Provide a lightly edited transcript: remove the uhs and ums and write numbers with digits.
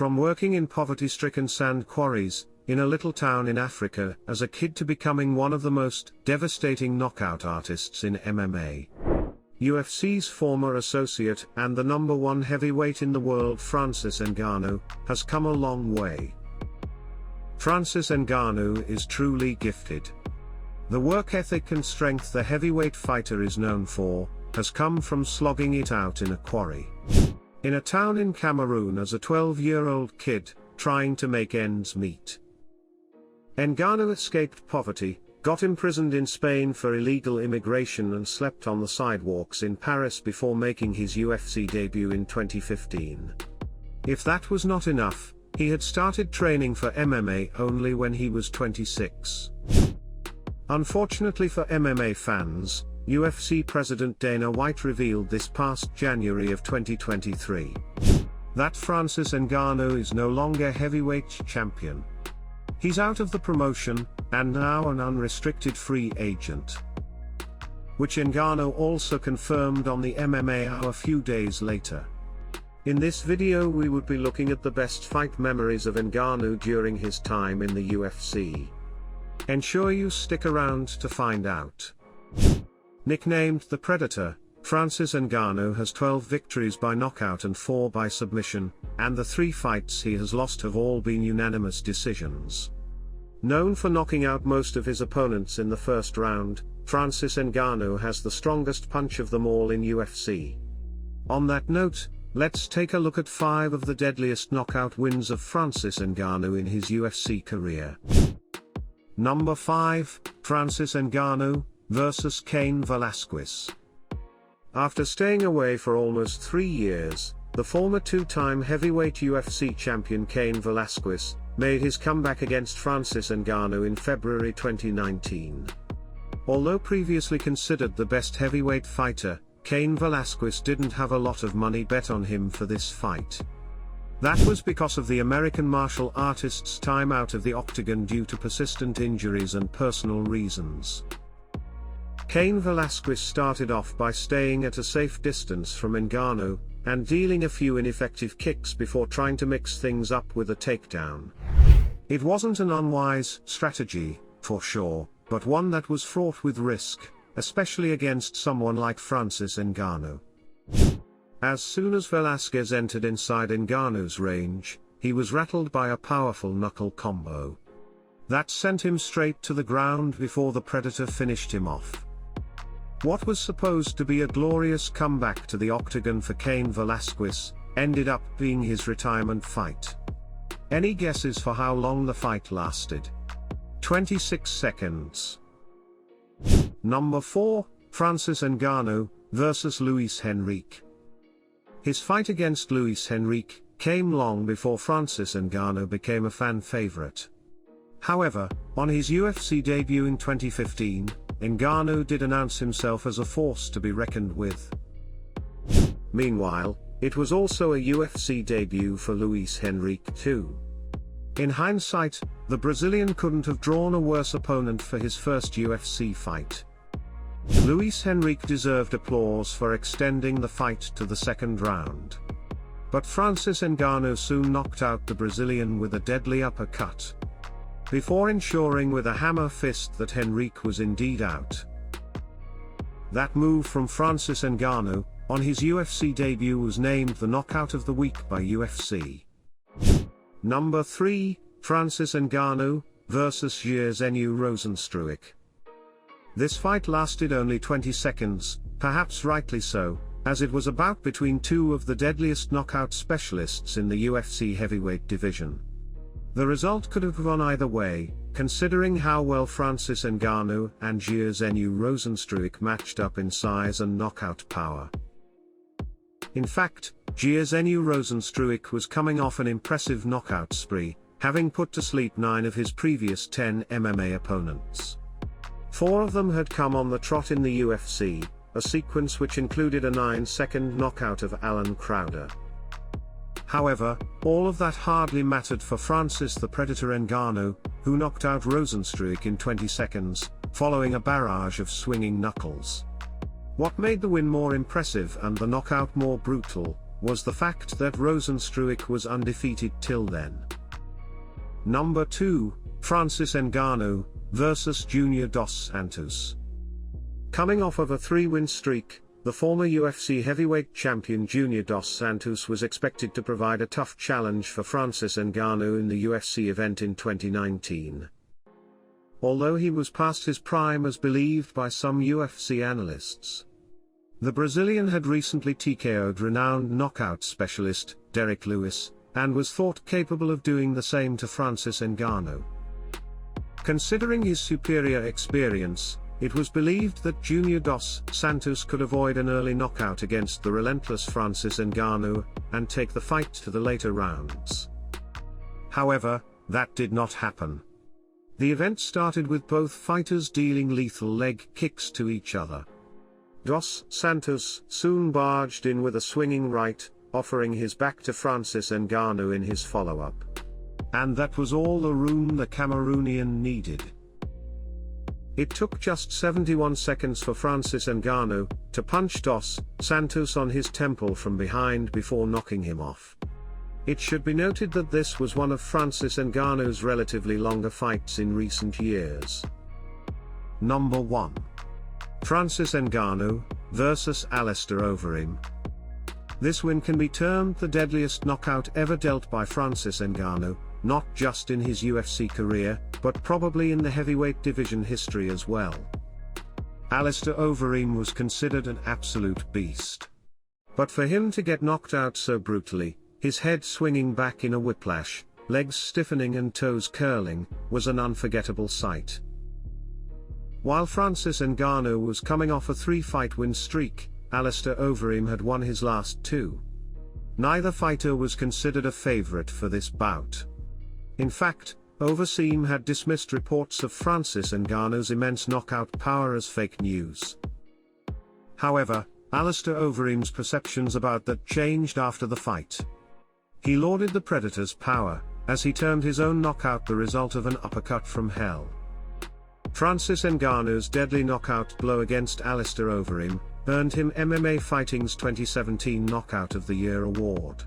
From working in poverty-stricken sand quarries, in a little town in Africa as a kid to becoming one of the most devastating knockout artists in MMA. UFC's former associate and the #1 heavyweight in the world Francis Ngannou has come a long way. Francis Ngannou is truly gifted. The work ethic and strength the heavyweight fighter is known for has come from slogging it out in a quarry. In a town in Cameroon as a 12-year-old kid, trying to make ends meet. Ngannou escaped poverty, got imprisoned in Spain for illegal immigration and slept on the sidewalks in Paris before making his UFC debut in 2015. If that was not enough, he had started training for MMA only when he was 26. Unfortunately for MMA fans, UFC President Dana White revealed this past January of 2023 that Francis Ngannou is no longer heavyweight champion. He's out of the promotion, and now an unrestricted free agent. Which Ngannou also confirmed on the MMA Hour a few days later. In this video we would be looking at the best fight memories of Ngannou during his time in the UFC. Ensure you stick around to find out. Nicknamed the Predator, Francis Ngannou has 12 victories by knockout and 4 by submission, and the 3 fights he has lost have all been unanimous decisions. Known for knocking out most of his opponents in the first round, Francis Ngannou has the strongest punch of them all in UFC. On that note, let's take a look at 5 of the deadliest knockout wins of Francis Ngannou in his UFC career. Number 5, Francis Ngannou vs Cain Velasquez. After staying away for almost 3 years, the former 2-time heavyweight UFC champion Cain Velasquez made his comeback against Francis Ngannou in February 2019. Although previously considered the best heavyweight fighter, Cain Velasquez didn't have a lot of money bet on him for this fight. That was because of the American martial artist's time out of the octagon due to persistent injuries and personal reasons. Cain Velasquez started off by staying at a safe distance from Ngannou, and dealing a few ineffective kicks before trying to mix things up with a takedown. It wasn't an unwise strategy, for sure, but one that was fraught with risk, especially against someone like Francis Ngannou. As soon as Velasquez entered inside Ngannou's range, he was rattled by a powerful knuckle combo. That sent him straight to the ground before the Predator finished him off. What was supposed to be a glorious comeback to the octagon for Cain Velasquez ended up being his retirement fight. Any guesses for how long the fight lasted? 26 seconds. Number 4, Francis Ngannou vs Luis Henrique. His fight against Luis Henrique came long before Francis Ngannou became a fan favorite. However, on his UFC debut in 2015, Ngannou did announce himself as a force to be reckoned with. Meanwhile, it was also a UFC debut for Luis Henrique too. In hindsight, the Brazilian couldn't have drawn a worse opponent for his first UFC fight. Luis Henrique deserved applause for extending the fight to the second round. But Francis Ngannou soon knocked out the Brazilian with a deadly uppercut, before ensuring with a hammer fist that Henrique was indeed out. That move from Francis Ngannou, on his UFC debut, was named the Knockout of the Week by UFC. Number 3, Francis Ngannou vs Jairzinho Rozenstruik. This fight lasted only 20 seconds, perhaps rightly so, as it was a bout between 2 of the deadliest knockout specialists in the UFC heavyweight division. The result could have gone either way, considering how well Francis Ngannou and Jairzinho Rozenstruik matched up in size and knockout power. In fact, Jairzinho Rozenstruik was coming off an impressive knockout spree, having put to sleep 9 of his previous 10 MMA opponents. 4 of them had come on the trot in the UFC, a sequence which included a 9-second knockout of Alan Crowder. However, all of that hardly mattered for Francis the Predator Ngannou, who knocked out Rozenstruik in 20 seconds, following a barrage of swinging knuckles. What made the win more impressive and the knockout more brutal, was the fact that Rozenstruik was undefeated till then. Number 2, Francis Ngannou vs Junior dos Santos. Coming off of a 3-win streak, the former UFC heavyweight champion Junior dos Santos was expected to provide a tough challenge for Francis Ngannou in the UFC event in 2019. Although he was past his prime as believed by some UFC analysts, the Brazilian had recently TKO'd renowned knockout specialist Derrick Lewis, and was thought capable of doing the same to Francis Ngannou. Considering his superior experience, it was believed that Junior dos Santos could avoid an early knockout against the relentless Francis Ngannou, and take the fight to the later rounds. However, that did not happen. The event started with both fighters dealing lethal leg kicks to each other. Dos Santos soon barged in with a swinging right, offering his back to Francis Ngannou in his follow-up. And that was all the room the Cameroonian needed. It took just 71 seconds for Francis Ngannou to punch Dos Santos on his temple from behind before knocking him off. It should be noted that this was one of Francis Ngannou's relatively longer fights in recent years. Number 1. Francis Ngannou vs Alistair Overeem. This win can be termed the deadliest knockout ever dealt by Francis Ngannou, not just in his UFC career, but probably in the heavyweight division history as well. Alistair Overeem was considered an absolute beast. But for him to get knocked out so brutally, his head swinging back in a whiplash, legs stiffening and toes curling, was an unforgettable sight. While Francis Ngannou was coming off a 3-fight win streak, Alistair Overeem had won his last 2. Neither fighter was considered a favorite for this bout. In fact, Overeem had dismissed reports of Francis Ngannou's immense knockout power as fake news. However, Alistair Overeem's perceptions about that changed after the fight. He lauded the Predator's power, as he termed his own knockout the result of an uppercut from hell. Francis Ngannou's deadly knockout blow against Alistair Overeem earned him MMA Fighting's 2017 Knockout of the Year award.